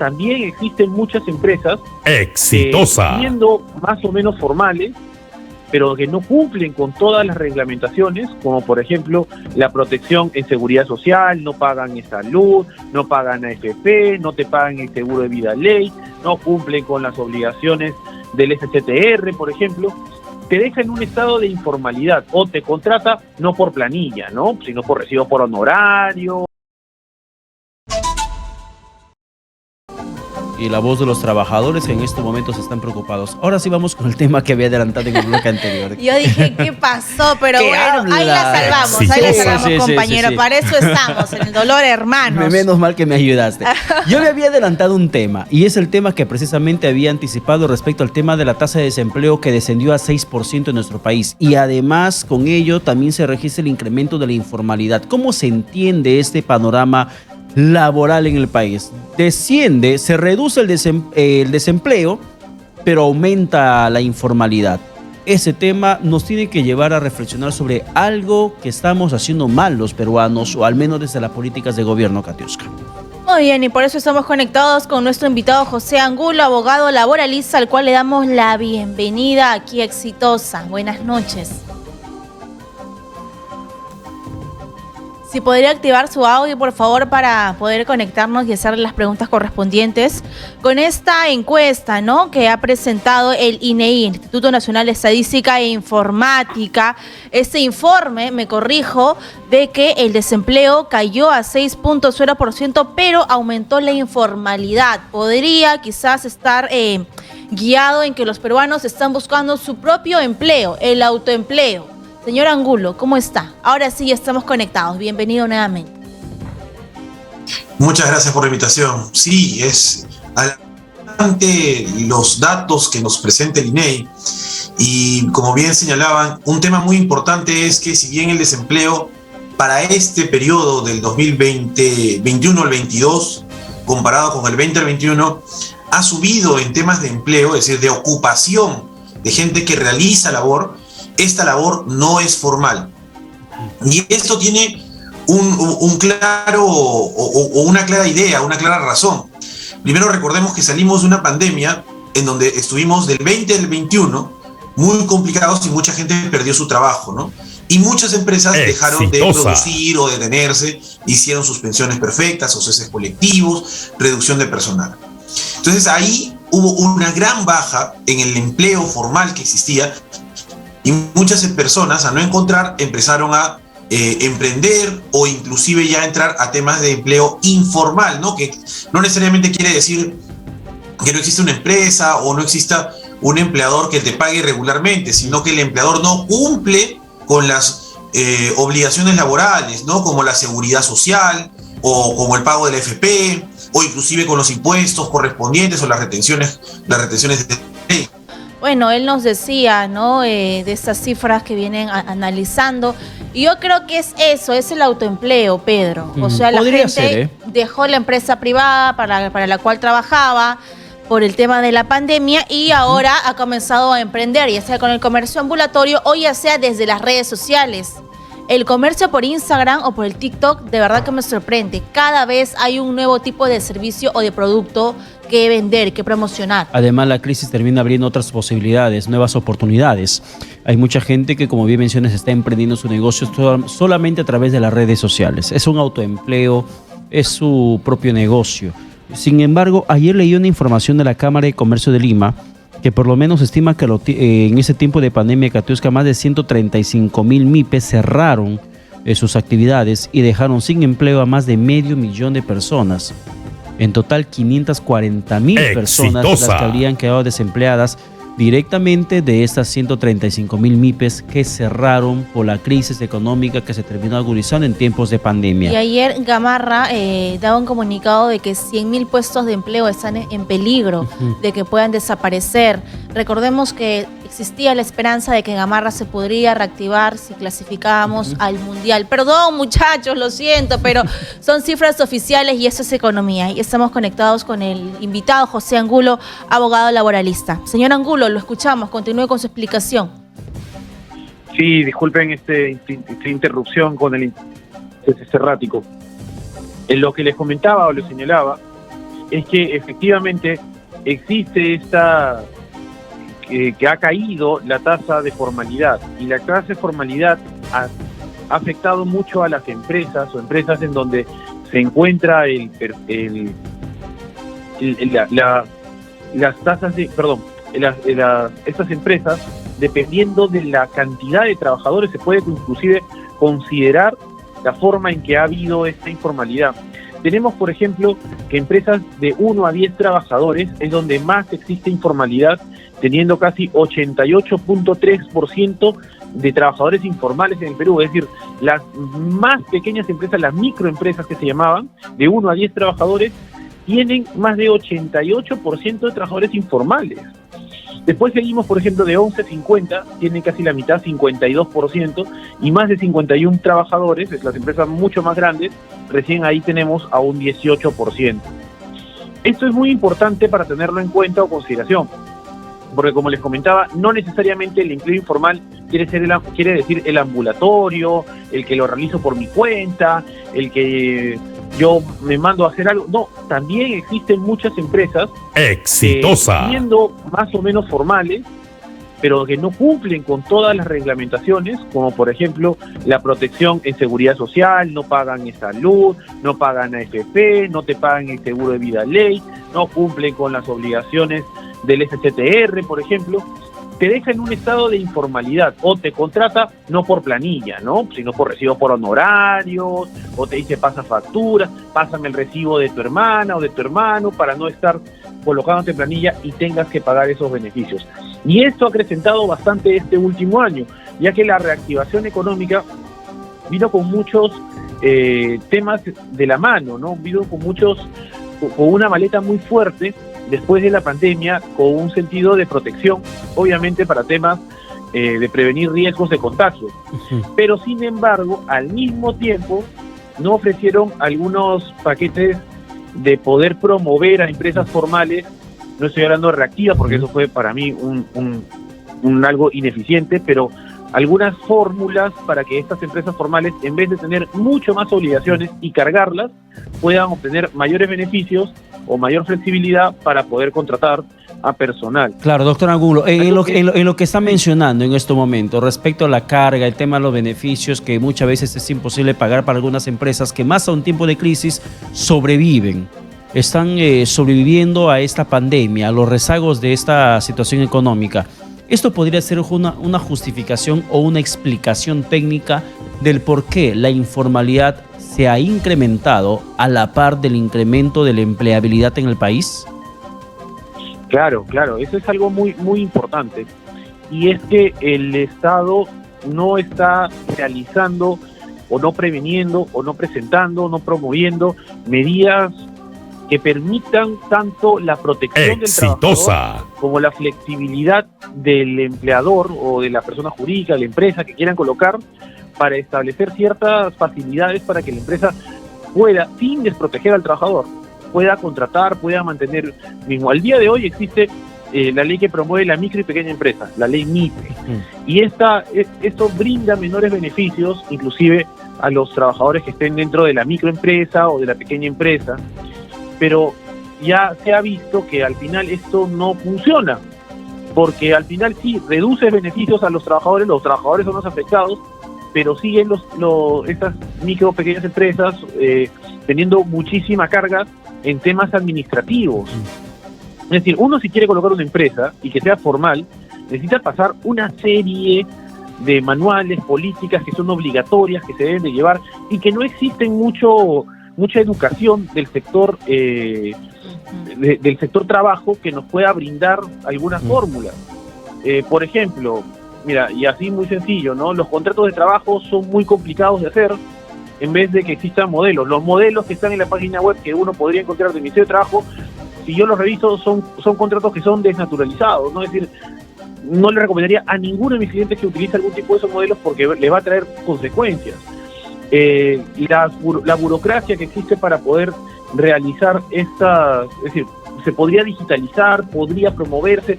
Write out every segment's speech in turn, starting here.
también existen muchas empresas Exitosa. siendo más o menos formales, pero que no cumplen con todas las reglamentaciones, como por ejemplo la protección en seguridad social, no pagan en salud, no pagan AFP, no te pagan el seguro de vida ley, no cumplen con las obligaciones del SCTR, por ejemplo, te deja en un estado de informalidad, o te contrata no por planilla, ¿no?, sino por recibo por honorario. Y la voz de los trabajadores que en estos momentos están preocupados. Ahora sí vamos con el tema que había adelantado en el bloque anterior. Yo dije, ¿qué pasó? Pero ¿Qué bueno, habla? ahí la salvamos, Sí, ahí la sí, salvamos, sí, compañero. sí. Para eso estamos, en el dolor, hermanos. Menos mal que me ayudaste. Yo le había adelantado un tema, y es el tema que precisamente había anticipado respecto al tema de la tasa de desempleo que descendió a 6% en nuestro país. Y además, con ello, también se registra el incremento de la informalidad. ¿Cómo se entiende este panorama laboral en el país? Desciende, se reduce el desempleo, pero aumenta la informalidad. Ese tema nos tiene que llevar a reflexionar sobre algo que estamos haciendo mal los peruanos, o al menos desde las políticas de gobierno, Katiuska. Muy bien, y por eso estamos conectados con nuestro invitado José Angulo, abogado laboralista, al cual le damos la bienvenida aquí a Exitosa. Buenas noches. Si podría activar su audio, por favor, para poder conectarnos y hacerle las preguntas correspondientes con esta encuesta, ¿no?, que ha presentado el INEI, Instituto Nacional de Estadística e Informática. Este informe, me corrijo, de que el desempleo cayó a 6.0%, pero aumentó la informalidad. Podría quizás estar guiado en que los peruanos están buscando su propio empleo, el autoempleo. Señor Angulo, ¿cómo está? Ahora sí, ya estamos conectados. Bienvenido nuevamente. Muchas gracias por la invitación. Sí, es alarmante los datos que nos presenta el INEI, y como bien señalaban, un tema muy importante es que si bien el desempleo para este periodo del 2021 al 22, comparado con el 20 al 21, ha subido en temas de empleo, es decir, de ocupación de gente que realiza labor. Esta labor no es formal. Y esto tiene un claro o una clara idea, una clara razón. Primero, recordemos que salimos de una pandemia en donde estuvimos del 20 al 21 muy complicados y mucha gente perdió su trabajo, ¿no? Y muchas empresas dejaron de producir o detenerse, hicieron suspensiones perfectas, o ceses colectivos, reducción de personal. Entonces ahí hubo una gran baja en el empleo formal que existía, y muchas personas, a no encontrar, empezaron a emprender o inclusive ya entrar a temas de empleo informal, ¿no?, que no necesariamente quiere decir que no existe una empresa o no exista un empleador que te pague regularmente, sino que el empleador no cumple con las obligaciones laborales, ¿no?, como la seguridad social o como el pago del AFP, o inclusive con los impuestos correspondientes o las retenciones de ley. Bueno, él nos decía, ¿no?, de estas cifras que vienen analizando. Y yo creo que es eso, es el autoempleo, Pedro. O sea, la gente dejó la empresa privada para la cual trabajaba por el tema de la pandemia, y ahora ha comenzado a emprender, ya sea con el comercio ambulatorio o ya sea desde las redes sociales. El comercio por Instagram o por el TikTok, de verdad que me sorprende. Cada vez hay un nuevo tipo de servicio o de producto que vender, que promocionar. Además, la crisis termina abriendo otras posibilidades, nuevas oportunidades. Hay mucha gente que, como bien mencionas, está emprendiendo su negocio solamente a través de las redes sociales. Es un autoempleo, es su propio negocio. Sin embargo, ayer leí una información de la Cámara de Comercio de Lima que por lo menos estima que en ese tiempo de pandemia, Katiuska, más de 135,000 MIPES cerraron sus actividades y dejaron sin empleo a más de 500,000 de personas. En total, 540,000 personas las que habrían quedado desempleadas directamente de estas 135,000 MIPES que cerraron por la crisis económica que se terminó agudizando en tiempos de pandemia. Y ayer Gamarra daba un comunicado de que 100,000 puestos de empleo están en peligro de que puedan desaparecer. Recordemos que existía la esperanza de que Gamarra se podría reactivar si clasificábamos al Mundial. Perdón, muchachos, lo siento, pero son cifras oficiales y eso es economía. Y estamos conectados con el invitado José Angulo, abogado laboralista. Señor Angulo, lo escuchamos, continúe con su explicación. Sí, disculpen esta interrupción con el errático. En lo que les comentaba o les señalaba, es que efectivamente existe que ha caído la tasa de formalidad, y la tasa de formalidad ha afectado mucho a las empresas o empresas en donde se encuentra las tasas de, estas empresas, dependiendo de la cantidad de trabajadores, se puede inclusive considerar la forma en que ha habido esta informalidad. Tenemos, por ejemplo, que empresas de 1 a 10 trabajadores es donde más existe informalidad, teniendo casi 88.3% de trabajadores informales en el Perú. Es decir, las más pequeñas empresas, las microempresas que se llamaban, de 1 a 10 trabajadores, tienen más de 88% de trabajadores informales. Después seguimos, por ejemplo, de 11 a 50, tienen casi la mitad, 52%, y más de 51 trabajadores, las empresas mucho más grandes, recién ahí tenemos a un 18%. Esto es muy importante para tenerlo en cuenta o consideración, porque como les comentaba, no necesariamente el empleo informal quiere decir el ambulatorio, el que lo realizo por mi cuenta, el que yo me mando a hacer algo. No, también existen muchas empresas exitosa, siendo más o menos formales, pero que no cumplen con todas las reglamentaciones, como por ejemplo la protección en seguridad social, no pagan salud, no pagan AFP, no te pagan el seguro de vida ley, no cumplen con las obligaciones del SCTR, por ejemplo. Te deja en un estado de informalidad, o te contrata no por planilla, ¿no?, sino por recibo por honorarios, o te dice pasa factura, pásame el recibo de tu hermana o de tu hermano para no estar colocándote en planilla y tengas que pagar esos beneficios. Y esto ha acrecentado bastante este último año, ya que la reactivación económica vino con muchos temas de la mano, ¿no? Vino con una maleta muy fuerte después de la pandemia, con un sentido de protección, obviamente para temas de prevenir riesgos de contagio. Pero sin embargo, al mismo tiempo, no ofrecieron algunos paquetes de poder promover a empresas formales. No estoy hablando de reactiva, porque eso fue para mí un algo ineficiente, pero algunas fórmulas para que estas empresas formales, en vez de tener mucho más obligaciones y cargarlas, puedan obtener mayores beneficios o mayor flexibilidad para poder contratar a personal. Claro, doctor Angulo, en lo que está mencionando en este momento respecto a la carga, el tema de los beneficios, que muchas veces es imposible pagar para algunas empresas que más a un tiempo de crisis sobreviven, están sobreviviendo a esta pandemia, a los rezagos de esta situación económica. ¿Esto podría ser una justificación o una explicación técnica del por qué la informalidad se ha incrementado a la par del incremento de la empleabilidad en el país? Claro, eso es algo muy, muy importante. Y es que el Estado no está realizando, o no preveniendo, o no presentando, no promoviendo medidas que permitan tanto la protección del trabajador como la flexibilidad del empleador o de la persona jurídica, de la empresa que quieran colocar, para establecer ciertas facilidades para que la empresa pueda, sin desproteger al trabajador, pueda contratar, pueda mantener mismo. Al día de hoy existe la ley que promueve la micro y pequeña empresa, la ley MIPE, y esto brinda menores beneficios, inclusive a los trabajadores que estén dentro de la microempresa o de la pequeña empresa, pero ya se ha visto que al final esto no funciona, porque al final sí, reduce beneficios a los trabajadores son los afectados, pero siguen estas micro pequeñas empresas teniendo muchísima carga en temas administrativos. Es decir, uno, si quiere colocar una empresa y que sea formal, necesita pasar una serie de manuales, políticas que son obligatorias, que se deben de llevar, y que no existen mucha educación del sector del sector trabajo que nos pueda brindar algunas fórmulas. Por ejemplo, mira, y así muy sencillo, ¿no? Los contratos de trabajo son muy complicados de hacer, en vez de que existan modelos. Los modelos que están en la página web que uno podría encontrar del Ministerio de Trabajo, si yo los reviso, son contratos que son desnaturalizados, ¿no? Es decir, no le recomendaría a ninguno de mis clientes que utilice algún tipo de esos modelos, porque les va a traer consecuencias. La burocracia que existe para poder realizar estas, es decir, se podría digitalizar, podría promoverse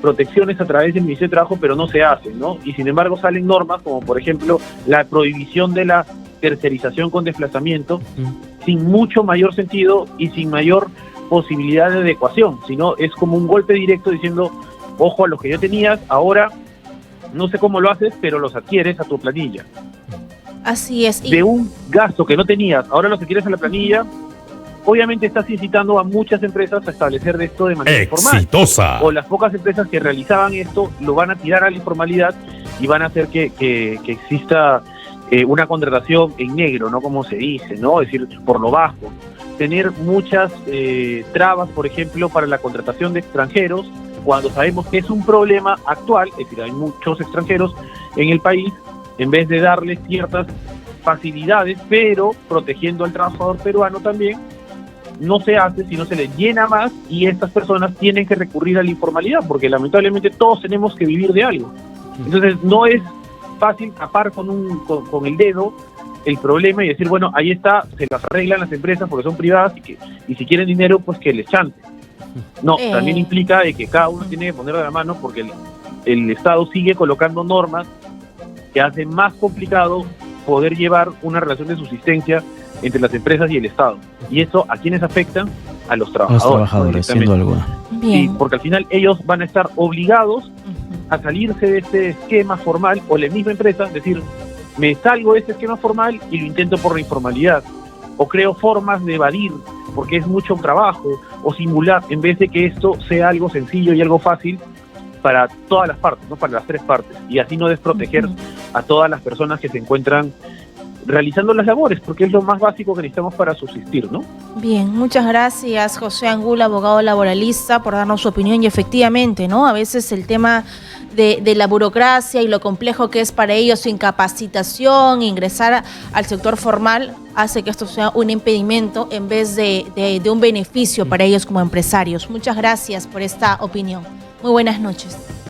protecciones a través del Ministerio de Trabajo, pero no se hacen, ¿no? Y sin embargo salen normas como, por ejemplo, la prohibición de la tercerización con desplazamiento, sin mucho mayor sentido y sin mayor posibilidad de adecuación, sino es como un golpe directo diciendo, ojo a los que ya tenías, ahora no sé cómo lo haces, pero los adquieres a tu planilla. Así es. De un gasto que no tenías, ahora los adquieres a la planilla, obviamente estás incitando a muchas empresas a establecer esto de manera exitosa. informal. O las pocas empresas que realizaban esto lo van a tirar a la informalidad y van a hacer que exista una contratación en negro, ¿no? Como se dice, ¿no? Es decir, por lo bajo. Tener muchas trabas, por ejemplo, para la contratación de extranjeros, cuando sabemos que es un problema actual, es decir, hay muchos extranjeros en el país, en vez de darles ciertas facilidades, pero protegiendo al trabajador peruano también, no se hace, sino se les llena más y estas personas tienen que recurrir a la informalidad, porque lamentablemente todos tenemos que vivir de algo. Entonces no es fácil tapar con el dedo el problema y decir, bueno, ahí está, se las arreglan las empresas porque son privadas y si quieren dinero, pues que les chante. No, también implica de que cada uno tiene que poner de la mano porque el Estado sigue colocando normas que hacen más complicado poder llevar una relación de subsistencia entre las empresas y el Estado. Y eso, ¿a quiénes afectan? A los trabajadores. A los trabajadores, sin duda alguna. Bien. Sí, porque al final ellos van a estar obligados a salirse de este esquema formal, o la misma empresa, decir, me salgo de este esquema formal y lo intento por la informalidad, o creo formas de evadir, porque es mucho trabajo, o simular, en vez de que esto sea algo sencillo y algo fácil para todas las partes, no para las tres partes, y así no desproteger a todas las personas que se encuentran realizando las labores, porque es lo más básico que necesitamos para subsistir, ¿no? Bien, muchas gracias, José Angula, abogado laboralista, por darnos su opinión. Y efectivamente, ¿no? A veces el tema de la burocracia y lo complejo que es para ellos su incapacitación, ingresar al sector formal, hace que esto sea un impedimento en vez de un beneficio para ellos como empresarios. Muchas gracias por esta opinión. Muy buenas noches.